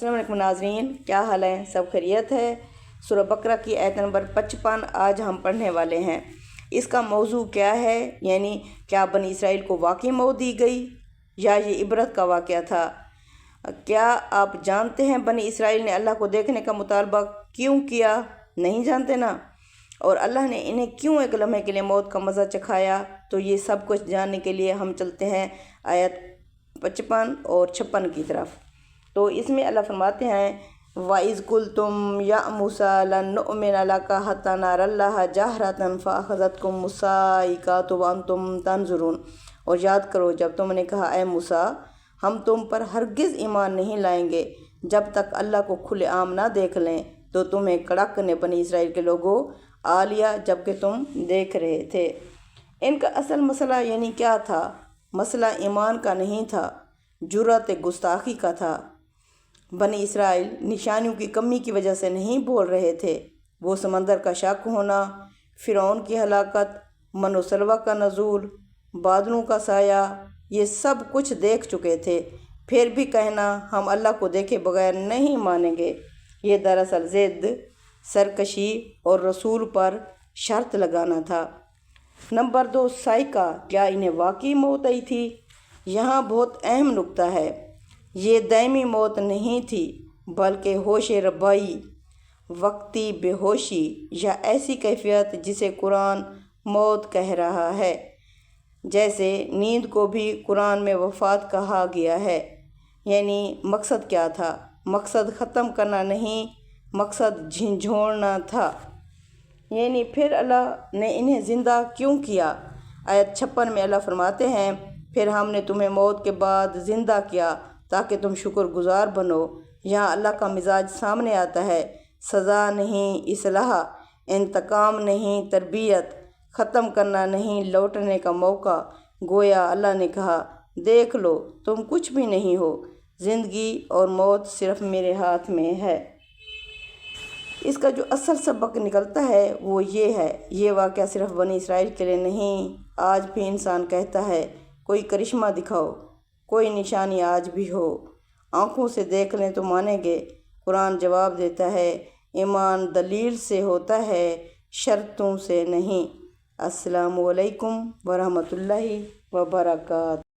अस्सलाम वालेकुम नाज़रीन, क्या हाल है? सब खैरियत है। सूरह बकरा की आयत नंबर 55 आज हम पढ़ने वाले हैं। इसका मौजू क्या है, यानी क्या बनी इसराइल को वाकई मौत दी गई या ये इबरत का वाक़या था? क्या आप जानते हैं बनी इसराइल ने अल्लाह को देखने का मुतालबा क्यों किया? नहीं जानते ना। और अल्लाह ने इन्हें क्यों एक लम्हे के लिए मौत का मज़ा चखाया? तो ये सब कुछ जानने के लिए हम चलते हैं आयत 55 और 56 की तरफ। तो इसमें अल्लाह फरमाते हैं वाइज़ कुल तुम या मूसा लन नुअमिन लका हत्ता नरल्लाह जहरतन फअख़ज़तकुम मुसाइक़ातु व अंतुम तंज़ुरून। और याद करो जब तुमने कहा ऐ मूसा, हम तुम पर हरगिज़ ईमान नहीं लाएंगे जब तक अल्लाह को खुले आम ना देख लें। तो तुम्हें कड़क ने बनी इसराइल के लोगों आ लिया जबकि तुम देख रहे थे। इनका असल मसला यानी क्या था? मसला ईमान का नहीं था, जुर्रत गुस्ताखी का था। बनी इसराइल निशानियों की कमी की वजह से नहीं बोल रहे थे। वो समंदर का शक होना, फ़िरौन की हलाकत, मनोसलवा का नज़ूल, बादलों का साया, ये सब कुछ देख चुके थे। फिर भी कहना हम अल्लाह को देखे बगैर नहीं मानेंगे, ये दरअसल ज़िद, सरकशी और रसूल पर शर्त लगाना था। नंबर 2, साइका, क्या इन्हें वाकई मौत आई थी? यहाँ बहुत अहम नुक्ता है। ये दायमी मौत नहीं थी बल्कि होश रब्बाई, वक्ती बेहोशी या ऐसी कैफियत जिसे कुरान मौत कह रहा है। जैसे नींद को भी कुरान में वफ़ात कहा गया है। यानी मकसद क्या था? मकसद ख़त्म करना नहीं, मकसद झिंझोड़ना था। यानी फिर अल्लाह ने इन्हें ज़िंदा क्यों किया? आयत 56 में अल्लाह फरमाते हैं फिर हमने तुम्हें मौत के बाद ज़िंदा किया ताकि तुम शुक्रगुजार बनो। यहाँ अल्लाह का मिजाज सामने आता है। सज़ा नहीं इस्लाह, इंतकाम नहीं तरबियत, ख़त्म करना नहीं लौटने का मौका। गोया अल्लाह ने कहा देख लो तुम कुछ भी नहीं हो, ज़िंदगी और मौत सिर्फ़ मेरे हाथ में है। इसका जो असल सबक निकलता है वो ये है, ये वाक़या सिर्फ़ बनी इसराइल के लिए नहीं, आज भी इंसान कहता है कोई करिश्मा दिखाओ, कोई निशानी आज भी हो। आँखों से देख लें तो मानेंगे। कुरान जवाब देता है ईमान दलील से होता है, शर्तों से नहीं। अस्सलामु अलैकुम वरहमतुल्लाहि वबरकातुहू।